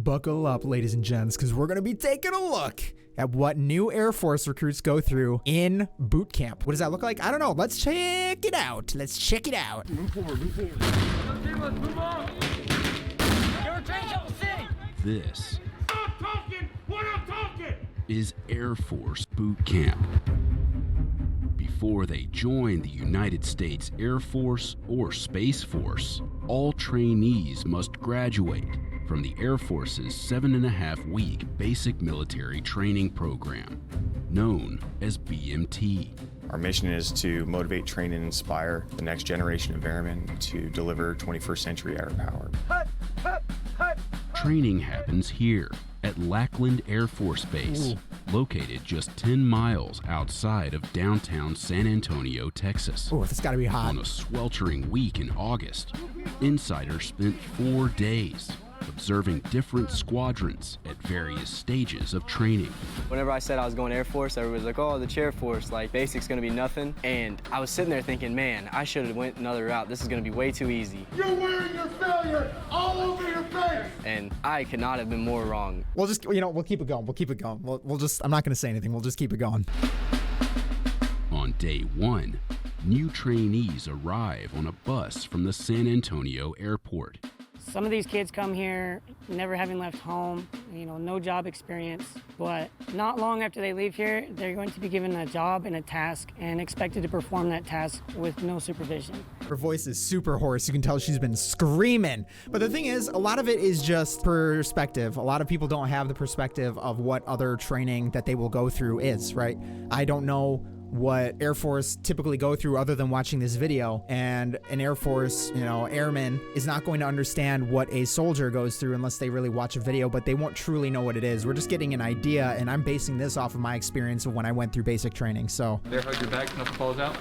buckle up, ladies and gents, because we're going to be taking a look at what new Air Force recruits go through in boot camp. What does that look like? I don't know. Let's check it out. Let's check it out. Move forward, move forward. Let's move on. This Stop talking when I'm talking. is Air Force boot camp. Before they join the United States Air Force or Space Force, all trainees must graduate from the Air Force's 7.5-week basic military training program, known as BMT. Our mission is to motivate, train, and inspire the next generation of airmen to deliver 21st century air power. Training happens here at Lackland Air Force Base, located just 10 miles outside of downtown San Antonio, Texas. Oh, this got to be hot. On a sweltering week in August, insiders spent 4 days observing different squadrons at various stages of training. Whenever I said I was going Air Force, everybody's like, oh, the Chair Force, like basic's gonna be nothing. And I was sitting there thinking, man, I should have went another route. This is gonna be way too easy. You're wearing your failure all over your face. And I could not have been more wrong. We'll just, we'll keep it going. We'll keep it going. We'll just, I'm not going to say anything. We'll just keep it going. On day 1, new trainees arrive on a bus from the San Antonio airport. Some of these kids come here never having left home, no job experience, but not long after they leave here, they're going to be given a job and a task and expected to perform that task with no supervision. Her voice is super hoarse. You can tell she's been screaming. But the thing is, a lot of it is just perspective. A lot of people don't have the perspective of what other training that they will go through is, right? I don't know what Air Force typically go through other than watching this video, and an Air Force, airman is not going to understand what a soldier goes through unless they really watch a video, but they won't truly know what it is. We're just getting an idea, and I'm basing this off of my experience of when I went through basic training, so. There, hug your back, nothing falls out.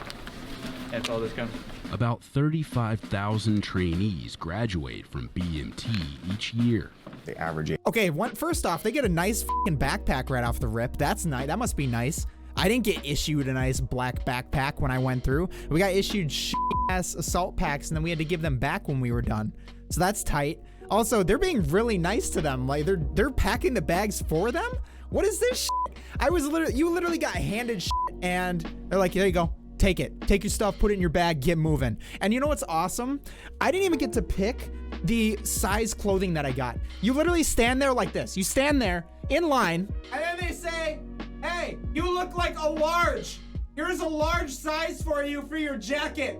That's all this comes. About 35,000 trainees graduate from BMT each year. The average age. Okay, first off, they get a nice fucking backpack right off the rip. That's nice. That must be nice. I didn't get issued a nice black backpack when I went through. We got issued shit-ass assault packs, and then we had to give them back when we were done. So that's tight. Also, they're being really nice to them. Like, they're packing the bags for them? What is this shit? You literally got handed shit, and they're like, there you go. Take it. Take your stuff, put it in your bag, get moving. And you know what's awesome? I didn't even get to pick the size clothing that I got. You literally stand there like this. You stand there in line, and then they say, hey, you look like a large. Here's a large size for you for your jacket.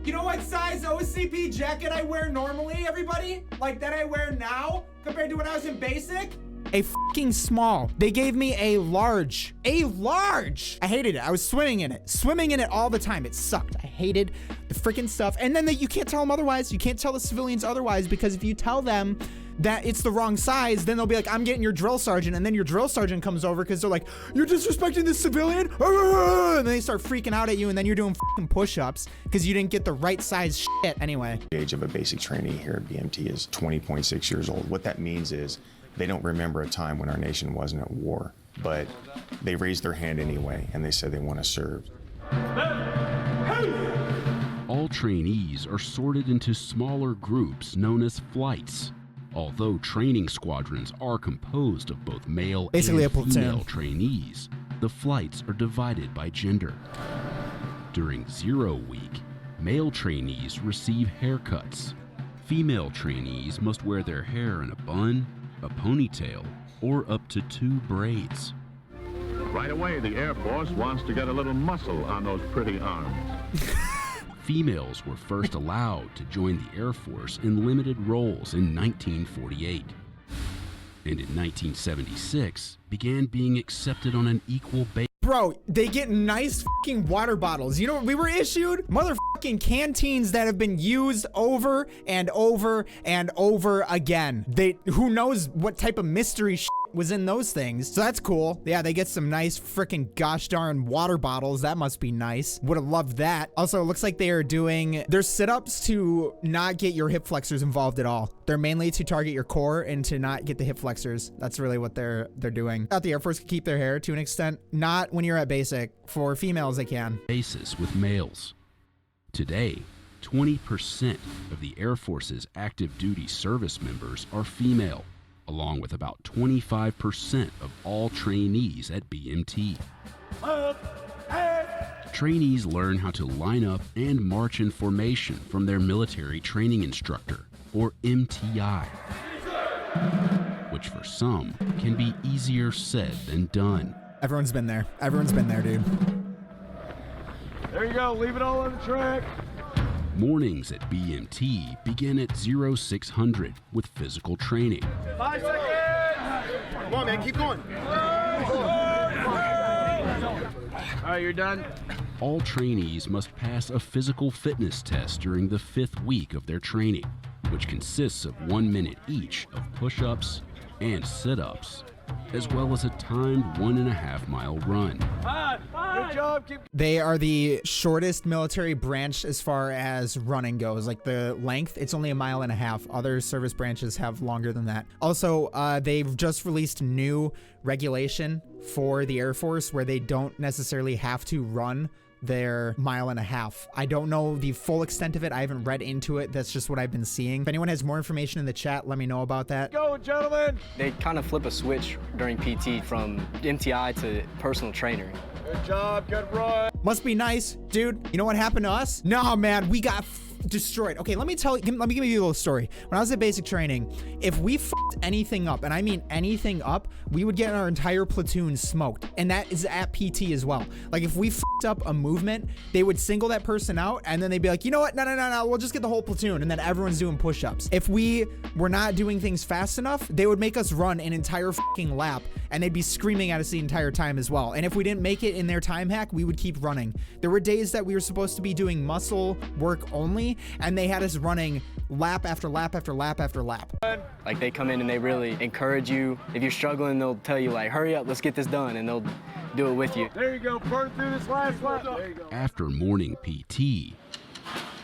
You know what size OCP jacket I wear normally, everybody? Like that I wear now compared to when I was in basic? A fucking small. They gave me a large. A large! I hated it. I was swimming in it. Swimming in it all the time. It sucked. I hated the freaking stuff. And then you can't tell them otherwise. You can't tell the civilians otherwise, because if you tell them that it's the wrong size, then they'll be like, I'm getting your drill sergeant. And then your drill sergeant comes over because they're like, you're disrespecting this civilian? And then they start freaking out at you, and then you're doing fucking push-ups because you didn't get the right size shit anyway. The age of a basic trainee here at BMT is 20.6 years old. What that means is they don't remember a time when our nation wasn't at war, but they raised their hand anyway, and they said they want to serve. All trainees are sorted into smaller groups known as flights. Although training squadrons are composed of both male Basically and a platoon. female trainees, the flights are divided by gender. During 0 week, male trainees receive haircuts. Female trainees must wear their hair in a bun, a ponytail, or up to 2 braids. Right away, the Air Force wants to get a little muscle on those pretty arms. Females were first allowed to join the Air Force in limited roles in 1948. And in 1976, began being accepted on an equal basis. Bro, they get nice fucking water bottles. You know what we were issued? Motherfucking canteens that have been used over and over and over again. Who knows what type of mystery shit was in those things. So that's cool. Yeah, they get some nice freaking gosh darn water bottles. That must be nice. Would have loved that. Also, it looks like they are doing their sit-ups to not get your hip flexors involved at all. They're mainly to target your core and to not get the hip flexors. That's really what they're doing. Out the Air Force can keep their hair to an extent. Not when you're at basic. For females, they can. Basis with males. Today, 20% of the Air Force's active duty service members are female. along with about 25% of all trainees at BMT. Trainees learn how to line up and march in formation from their military training instructor, or MTI, which for some can be easier said than done. Everyone's been there. Everyone's been there, dude. There you go. Leave it all on the track. Mornings at BMT begin at 0600 with physical training. 5 seconds. Come on, man. Keep going. All right, you're done. All trainees must pass a physical fitness test during the 5th week of their training, which consists of 1 minute each of push-ups and sit-ups, as well as a timed 1.5 mile run. Good job. They are the shortest military branch as far as running goes. Like the length, it's only 1.5 miles. Other service branches have longer than that. Also, they've just released new regulation for the Air Force where they don't necessarily have to run their 1.5 miles. I don't know the full extent of it. I haven't read into it. That's just what I've been seeing. If anyone has more information in the chat, let me know about that. Go, gentlemen. They kind of flip a switch during PT from MTI to personal trainer. Good job. Good run. Must be nice, dude. You know what happened to us? No, man, we got destroyed. Okay, let me give you a little story. When I was at basic training, if we fucked anything up, and I mean anything up, we would get our entire platoon smoked. And that is at PT as well. Like if we fucked up a movement, they would single that person out and then they'd be like, you know what? No, we'll just get the whole platoon. And then everyone's doing push-ups. If we were not doing things fast enough, they would make us run an entire fucking lap and they'd be screaming at us the entire time as well. And if we didn't make it in their time hack, we would keep running. There were days that we were supposed to be doing muscle work only, and they had us running lap after lap after lap after lap. Like they come in and they really encourage you. If you're struggling, they'll tell you like, hurry up, let's get this done, and they'll do it with you. There you go. Burn through this last lap. There you go. After morning PT,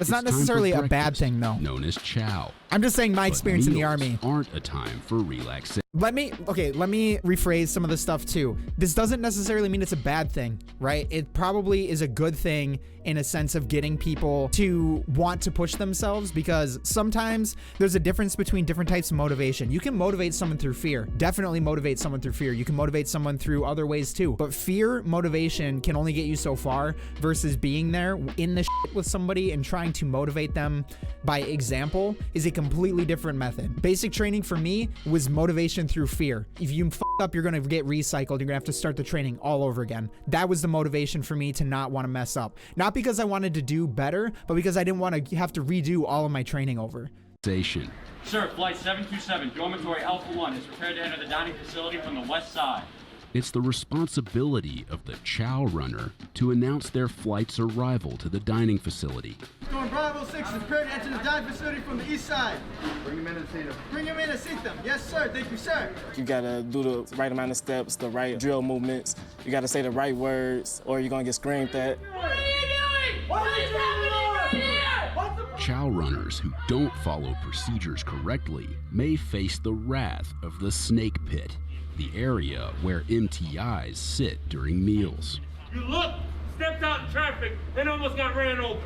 It's not necessarily a bad thing, though. Known as chow. I'm just saying my experience in the Meals Army. aren't a time for relaxation. Let me rephrase some of the stuff too. This doesn't necessarily mean it's a bad thing, right? It probably is a good thing in a sense of getting people to want to push themselves, because sometimes there's a difference between different types of motivation. You can motivate someone through fear. Definitely motivate someone through fear. You can motivate someone through other ways too. But fear motivation can only get you so far versus being there in the shit with somebody and trying to motivate them by example is a completely different method. Basic training for me was motivation through fear. If you f up, you're gonna get recycled. You're gonna have to start the training all over again. That was the motivation for me to not want to mess up. Not because I wanted to do better, but because I didn't want to have to redo all of my training over. Sir, flight 727, dormitory Alpha 1 is prepared to enter the dining facility from the west side. It's the responsibility of the chow runner to announce their flight's arrival to the dining facility. Storm Bravo 6 is prepared to enter the dive facility from the east side. Bring him in and seat him. Bring him in and seat them. Yes, sir. Thank you, sir. You gotta do the right amount of steps, the right drill movements. You gotta say the right words, or you're gonna get screamed at. What are you doing? What is happening right here? Chow runners who don't follow procedures correctly may face the wrath of the snake pit, the area where MTIs sit during meals. You looked, stepped out in traffic, and almost got ran over.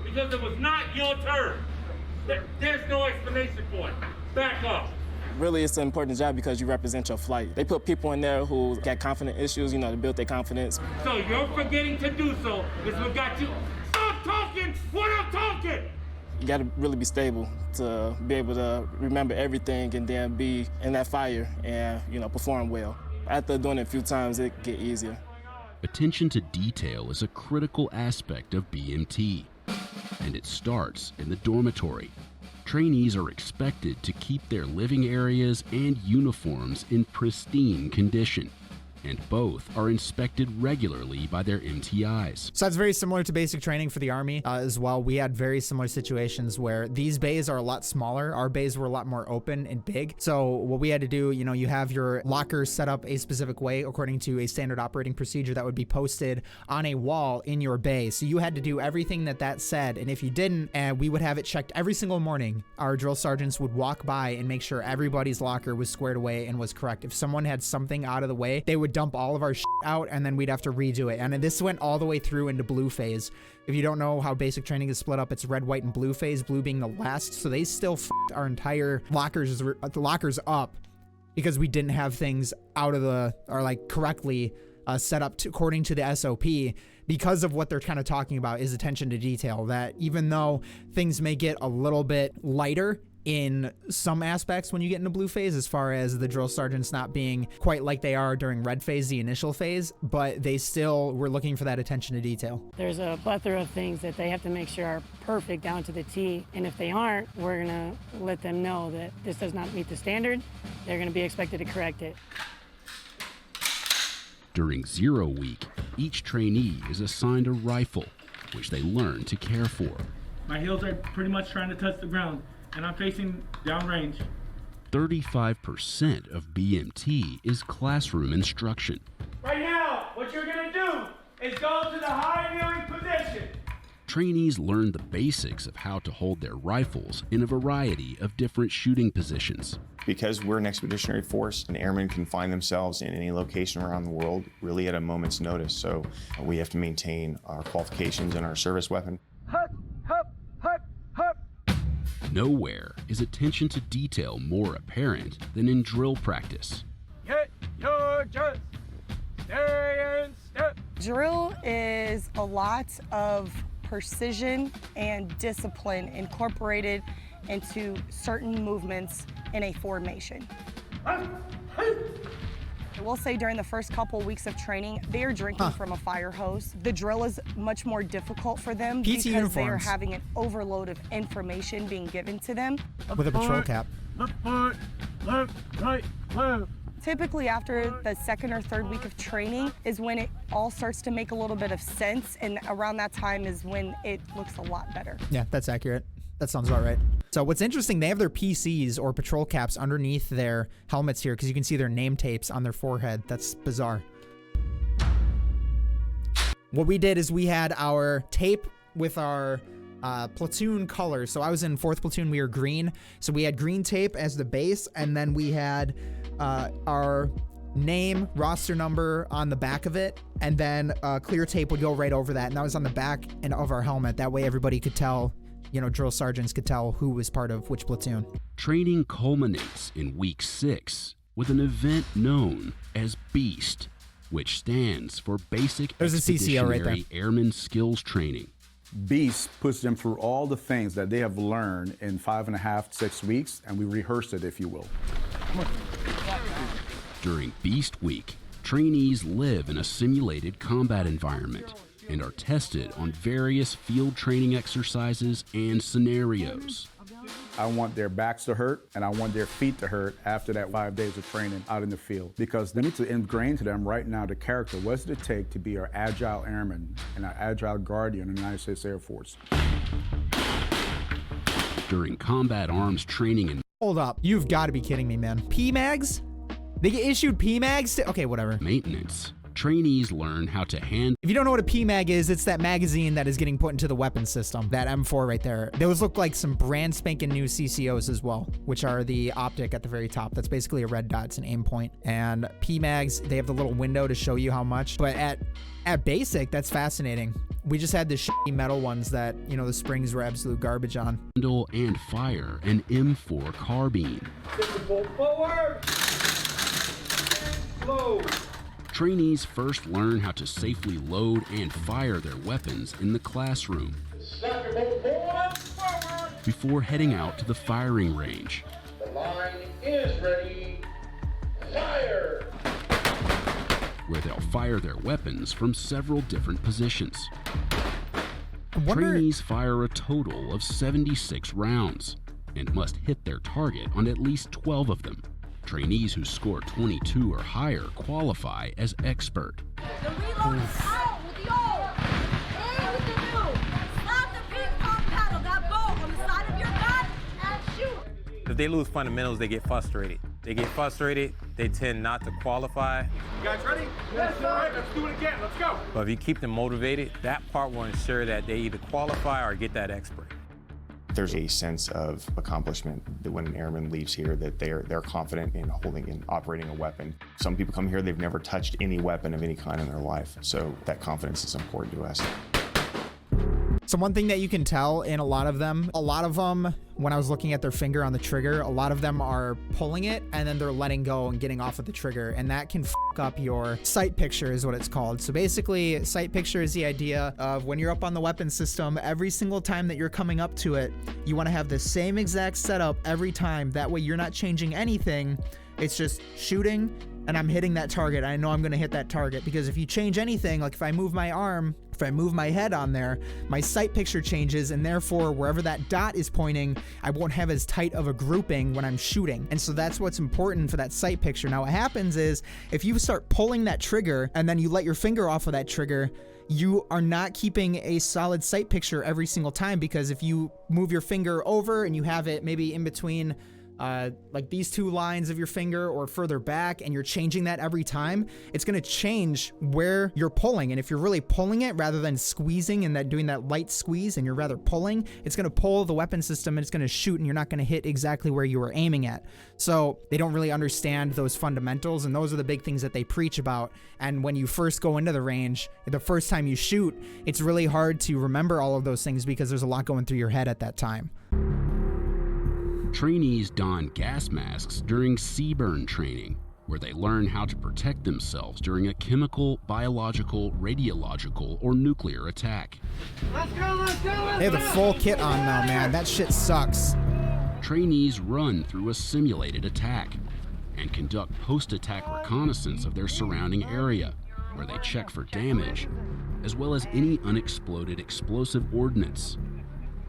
Because it was not your turn. There's no explanation for it. Back up. Really, it's an important job because you represent your flight. They put people in there who got confidence issues, to build their confidence. So you're forgetting to do so is what got you. Stop talking when I'm talking! You gotta really be stable to be able to remember everything and then be in that fire and, perform well. After doing it a few times, it get easier. Attention to detail is a critical aspect of BMT, and it starts in the dormitory. Trainees are expected to keep their living areas and uniforms in pristine condition, and both are inspected regularly by their MTIs. So that's very similar to basic training for the Army as well. We had very similar situations where these bays are a lot smaller. Our bays were a lot more open and big. So what we had to do, you have your lockers set up a specific way according to a standard operating procedure that would be posted on a wall in your bay. So you had to do everything that said, and if you didn't, we would have it checked every single morning. Our drill sergeants would walk by and make sure everybody's locker was squared away and was correct. If someone had something out of the way, they would dump all of our shit out and then we'd have to redo it. And this went all the way through into blue phase. If you don't know how basic training is split up, it's red, white, and blue phase, blue being the last. So they still our entire lockers up because we didn't have things correctly set up according to the SOP, because of what they're kind of talking about is attention to detail. That even though things may get a little bit lighter in some aspects when you get into blue phase, as far as the drill sergeants not being quite like they are during red phase, the initial phase, but they still were looking for that attention to detail. There's a plethora of things that they have to make sure are perfect down to the T, and if they aren't, we're gonna let them know that this does not meet the standard. They're gonna be expected to correct it. During 0 week, each trainee is assigned a rifle, which they learn to care for. My heels are pretty much trying to touch the ground, and I'm facing downrange. 35% of BMT is classroom instruction. Right now, what you're gonna do is go to the high kneeling position. Trainees learn the basics of how to hold their rifles in a variety of different shooting positions. Because we're an expeditionary force, and airmen can find themselves in any location around the world really at a moment's notice. So we have to maintain our qualifications and our service weapon. Nowhere is attention to detail more apparent than in drill practice. Get your jumps. Stay in step. Drill is a lot of precision and discipline incorporated into certain movements in a formation. I will say during the first couple weeks of training, they are drinking from a fire hose. The drill is much more difficult for them because they are having an overload of information being given to them. With a patrol cap. Left foot, left, right, left. Typically after the second or third week of training is when it all starts to make a little bit of sense, and around that time is when it looks a lot better. Yeah, that's accurate. That sounds about right. So what's interesting, they have their PCs or patrol caps underneath their helmets here because you can see their name tapes on their forehead. That's bizarre. What we did is we had our tape with our platoon colors. So I was in 4th platoon, we were green. So we had green tape as the base, and then we had our name, roster number on the back of it, and then clear tape would go right over that, and that was on the back and of our helmet. That way everybody could tell, you know, drill sergeants could tell who was part of which platoon. Training culminates in week 6 with an event known as BEAST, which stands for Basic There's a CCO right there. Expeditionary Airman Skills Training. BEAST puts them through all the things that they have learned in 5.5, 6 weeks, and we rehearsed it, if you will. During BEAST Week, trainees live in a simulated combat environment and are tested on various field training exercises and scenarios. I want their backs to hurt, and I want their feet to hurt after that 5 days of training out in the field, because they need to ingrain to them right now the character. What does it take to be an agile airman and an agile guardian in the United States Air Force? During combat arms training and Hold up, you've got to be kidding me, man. PMags? They get issued PMags? Okay, whatever. maintenance, trainees learn how to handle. If you don't know what a PMag is, it's that magazine that is getting put into the weapon system. That M4 right there. Those look like some brand spanking new CCOs as well, which are the optic at the very top. That's basically a red dot. It's an aim point. And PMags, they have the little window to show you how much. But at basic, that's fascinating. We just had the shitty metal ones that, you know, the springs were absolute garbage on. Handle and fire an M4 carbine. Forward. Slow. Trainees first learn how to safely load and fire their weapons in the classroom before heading out to the firing range. The line is ready. Fire! Where they'll fire their weapons from several different positions. Trainees fire a total of 76 rounds and must hit their target on at least 12 of them. Trainees who score 22 or higher qualify as expert. The reload is out with the old. Aim with the new. Slap the ping pong paddle, that ball on the side of your gun, and shoot. If they lose fundamentals, they get frustrated. They tend not to qualify. You guys ready? Yes, sir. Let's do it again. Let's go. But if you keep them motivated, that part will ensure that they either qualify or get that expert. There's a sense of accomplishment that when an airman leaves here, that they're confident in holding and operating a weapon. Some people come here, they've never touched any weapon of any kind in their life. So that confidence is important to us. So one thing that you can tell in a lot of them, when I was looking at their finger on the trigger, a lot of them are pulling it and then they're letting go and getting off of the trigger, and that can f up your sight picture is what it's called. So basically, sight picture is the idea of when you're up on the weapon system, every single time that you're coming up to it, you want to have the same exact setup every time. That way you're not changing anything. It's just shooting and I'm hitting that target. I know I'm going to hit that target, because if you change anything, like if I move my arm, if I move my head on there, my sight picture changes, and therefore wherever that dot is pointing, I won't have as tight of a grouping when I'm shooting. And so that's what's important for that sight picture. Now what happens is if you start pulling that trigger and then you let your finger off of that trigger, you are not keeping a solid sight picture every single time, because if you move your finger over and you have it maybe in between like these two lines of your finger or further back, and you're changing that every time, it's going to change where you're pulling. And if you're really pulling it rather than squeezing and doing that light squeeze, and you're rather pulling, it's going to pull the weapon system and it's going to shoot, and you're not going to hit exactly where you were aiming at. So they don't really understand those fundamentals, and those are the big things that they preach about. And when you first go into the range, the first time you shoot, it's really hard to remember all of those things because there's a lot going through your head at that time. Trainees don gas masks during CBRN training, where they learn how to protect themselves during a chemical, biological, radiological, or nuclear attack. Let's go, they have the full kit on now, man. That shit sucks. Trainees run through a simulated attack and conduct post-attack reconnaissance of their surrounding area, where they check for damage, as well as any unexploded explosive ordnance.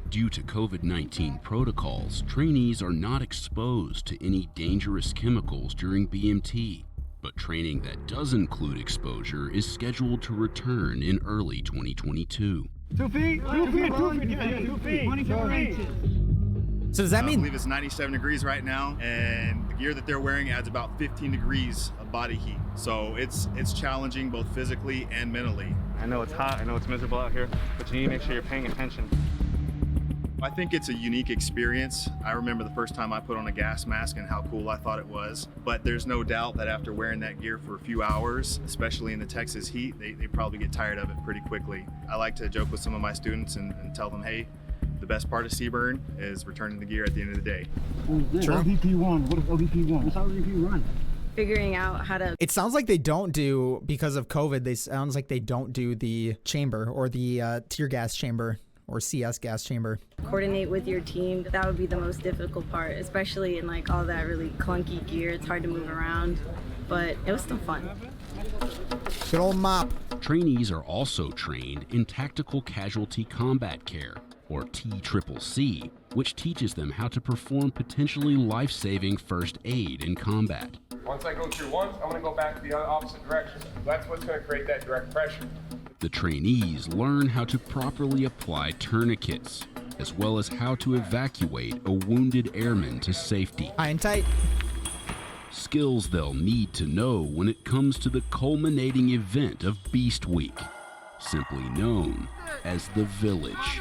Due to COVID-19 protocols, trainees are not exposed to any dangerous chemicals during BMT, but training that does include exposure is scheduled to return in early 2022. 2 feet, 2 feet, 2 feet, 2 feet, 24 inches. So does that mean? I believe it's 97 degrees right now, and the gear that they're wearing adds about 15 degrees of body heat. So it's challenging both physically and mentally. I know it's hot, I know it's miserable out here, but you need to make sure you're paying attention. I think it's a unique experience. I remember the first time I put on a gas mask and how cool I thought it was. But there's no doubt that after wearing that gear for a few hours, especially in the Texas heat, they probably get tired of it pretty quickly. I like to joke with some of my students and tell them, hey, the best part of CBRN is returning the gear at the end of the day. True. OVP1, what is OVP1? What's OVP run? Figuring out how to... It sounds like they don't do, because of COVID, sounds like they don't do the chamber or the tear gas chamber or CS gas chamber. Coordinate with your team. That would be the most difficult part, especially in like all that really clunky gear. It's hard to move around, but it was still fun. Good old mop. Trainees are also trained in Tactical Casualty Combat Care, or TCCC, which teaches them how to perform potentially life-saving first aid in combat. Once I go through once, I'm going to go back to the opposite direction. That's what's going to create that direct pressure. The trainees learn how to properly apply tourniquets, as well as how to evacuate a wounded airman to safety. High and tight. Skills they'll need to know when it comes to the culminating event of Beast Week, simply known as the Village.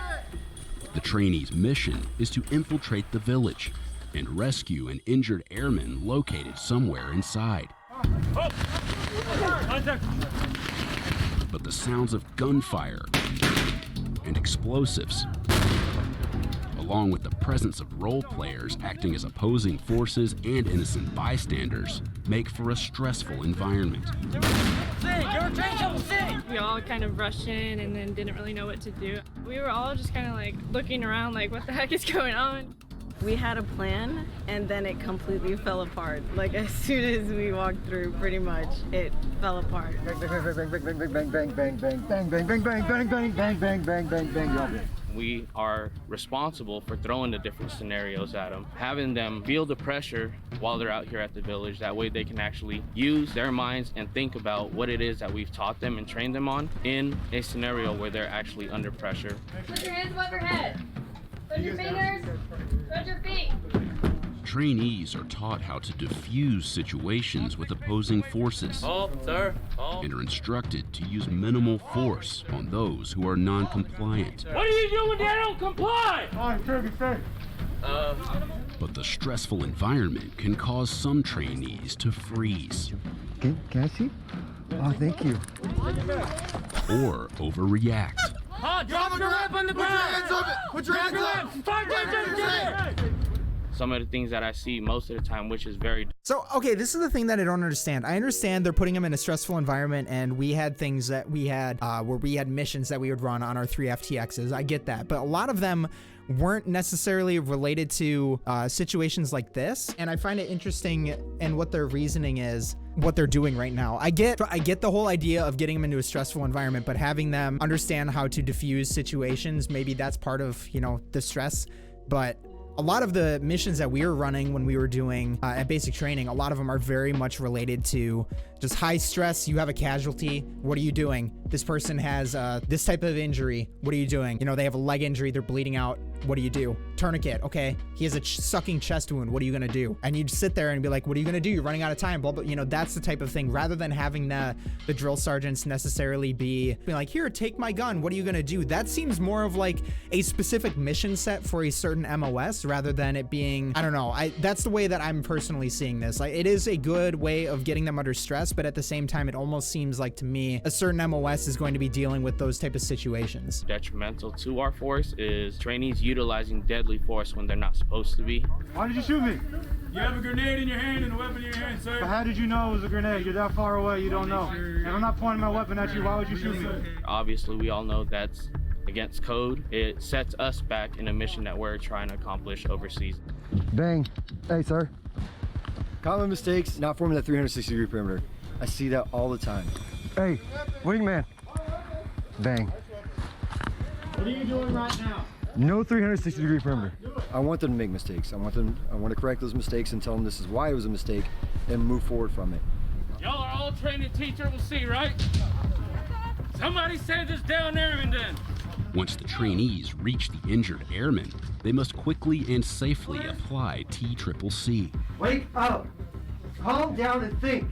The trainees' mission is to infiltrate the village and rescue an injured airman located somewhere inside. But the sounds of gunfire and explosives, along with the presence of role players acting as opposing forces and innocent bystanders, make for a stressful environment. We all kind of rushed in and then didn't really know what to do. We were all just kind of like looking around like, what the heck is going on? We had a plan and then it completely fell apart. Like as soon as we walked through, pretty much it fell apart. Bang, bang, bang, bang, bang, bang, bang, bang, bang, bang, bang, bang, bang, bang, bang, bang, bang. We are responsible for throwing the different scenarios at them, having them feel the pressure while they're out here at the village. That way they can actually use their minds and think about what it is that we've taught them and trained them on in a scenario where they're actually under pressure. Put your hands above your head. Put your fingers, put your feet. Trainees are taught how to defuse situations with opposing forces and are instructed to use minimal force on those who are non-compliant. What do you do when they don't comply? But the stressful environment can cause some trainees to freeze. Can I see? Oh, thank you. Or overreact. Drop your whip on the ground. Put your hands up. Some of the things that I see most of the time, which is very... So, okay, this is the thing that I don't understand. I understand they're putting them in a stressful environment, and we had things that we had where we had missions that we would run on our 3 FTXs. I get that. But a lot of them weren't necessarily related to situations like this. And I find it interesting in what their reasoning is, what they're doing right now. I get the whole idea of getting them into a stressful environment, but having them understand how to diffuse situations, maybe that's part of, you know, the stress. But a lot of the missions that we were running when we were doing at basic training, a lot of them are very much related to just high stress. You have a casualty. What are you doing? This person has this type of injury. What are you doing? You know, they have a leg injury. They're bleeding out. What do you do? Tourniquet. Okay. He has a sucking chest wound. What are you going to do? And you'd sit there and be like, what are you going to do? You're running out of time. Blah, blah. You know, that's the type of thing. Rather than having the drill sergeants necessarily be like, here, take my gun. What are you going to do? That seems more of like a specific mission set for a certain MOS rather than it being, I don't know. That's the way that I'm personally seeing this. Like, it is a good way of getting them under stress, but at the same time, it almost seems like to me, a certain MOS is going to be dealing with those type of situations. Detrimental to our force is trainees utilizing deadly force when they're not supposed to be. Why did you shoot me? You have a grenade in your hand and a weapon in your hand, sir. But how did you know it was a grenade? You're that far away, you don't know. And I'm not pointing my weapon at you, why would you shoot me? Obviously, we all know that's against code. It sets us back in a mission that we're trying to accomplish overseas. Bang. Hey, sir. Common mistakes, not forming that 360-degree perimeter. I see that all the time. Hey, wingman. Bang. What are you doing right now? No 360-degree perimeter. I want them to make mistakes. I want to correct those mistakes and tell them this is why it was a mistake and move forward from it. Y'all are all trained in T-Triple-C, right? Somebody send us down there and then. Once the trainees reach the injured airmen, they must quickly and safely apply T-Triple-C. Wake up! Calm down and think!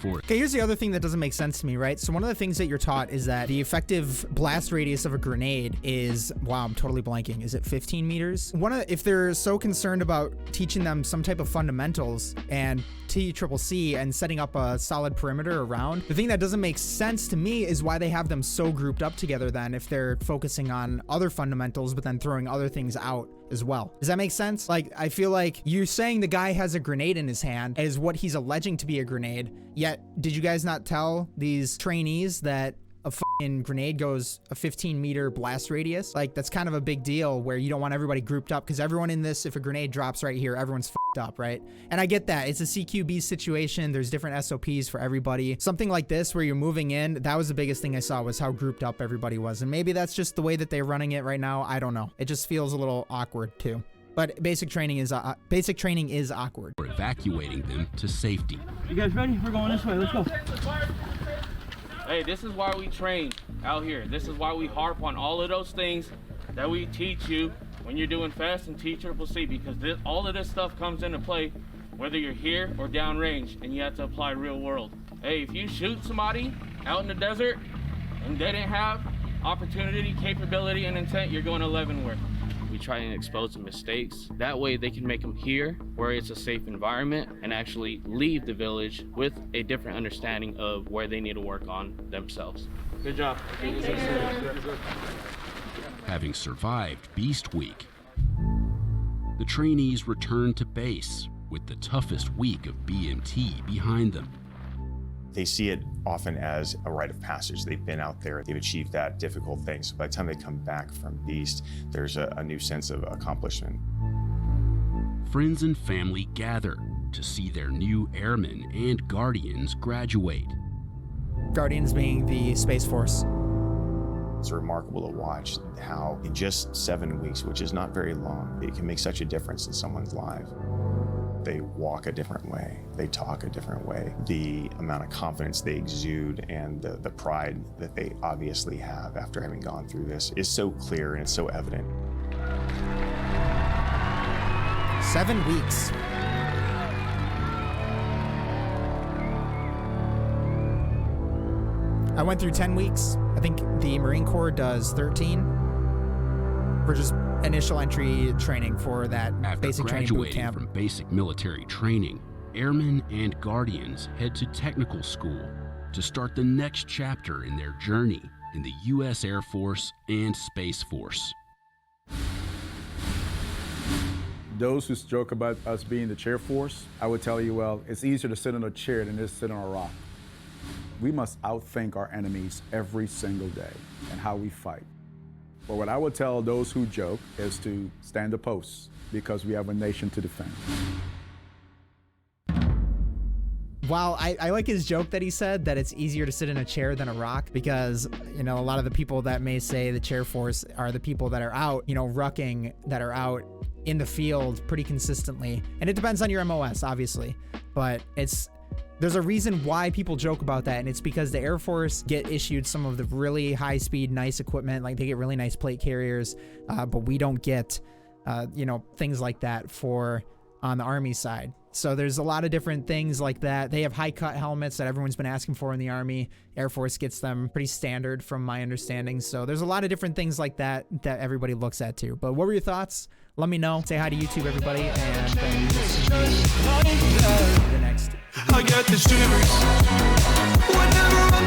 Okay, here's the other thing that doesn't make sense to me, right? So one of the things that you're taught is that the effective blast radius of a grenade is, wow, I'm totally blanking. Is it 15 meters? If they're so concerned about teaching them some type of fundamentals and T-Triple-C and setting up a solid perimeter around, the thing that doesn't make sense to me is why they have them so grouped up together then if they're focusing on other fundamentals but then throwing other things out as well. Does that make sense? Like, I feel like you're saying the guy has a grenade in his hand is what he's alleging to be a grenade, yet did you guys not tell these trainees that a fucking grenade goes a 15-meter blast radius? Like, that's kind of a big deal where you don't want everybody grouped up because everyone in this, if a grenade drops right here, everyone's fucked up, right? And I get that. It's a CQB situation. There's different SOPs for everybody. Something like this where you're moving in, that was the biggest thing I saw was how grouped up everybody was. And maybe that's just the way that they're running it right now. I don't know. It just feels a little awkward too. But basic training is awkward. We're evacuating them to safety. You guys ready? We're going this way. Let's go. Hey, this is why we train out here. This is why we harp on all of those things that we teach you when you're doing fast and T-Triple-C, because all of this stuff comes into play whether you're here or downrange, and you have to apply real world. Hey, if you shoot somebody out in the desert and they didn't have opportunity, capability, and intent, you're going 11 work. We try and expose the mistakes. That way they can make them here where it's a safe environment and actually leave the village with a different understanding of where they need to work on themselves. Good job. Having survived Beast Week, the trainees return to base with the toughest week of BMT behind them. They see it often as a rite of passage. They've been out there, they've achieved that difficult thing. So by the time they come back from Beast, there's a new sense of accomplishment. Friends and family gather to see their new airmen and Guardians graduate. Guardians being the Space Force. It's remarkable to watch how in just 7 weeks, which is not very long, it can make such a difference in someone's life. They walk a different way, they talk a different way. The amount of confidence they exude and the pride that they obviously have after having gone through this is so clear and it's so evident. 7 weeks. I went through 10 weeks. I think the Marine Corps does 13 for just initial entry training for that basic training boot camp. From basic military training, airmen and Guardians head to technical school to start the next chapter in their journey in the U.S. Air Force and Space Force. Those who joke about us being the chair force, I would tell you, well, it's easier to sit on a chair than it is to sit on a rock. We must outthink our enemies every single day and how we fight. But what I would tell those who joke is to stand the posts because we have a nation to defend. Wow, I like his joke that he said that it's easier to sit in a chair than a rock because, you know, a lot of the people that may say the chair force are the people that are out, you know, rucking, that are out in the field pretty consistently. And it depends on your MOS, obviously, but there's a reason why people joke about that, and it's because the Air Force get issued some of the really high-speed, nice equipment, like they get really nice plate carriers, but we don't get, you know, things like that on the Army side. So there's a lot of different things like that. They have high-cut helmets that everyone's been asking for in the Army. Air Force gets them pretty standard from my understanding. So there's a lot of different things like that that everybody looks at too. But what were your thoughts? Let me know. Say hi to YouTube, everybody, and then we'll see you in the next video. I got the shivers whenever I'm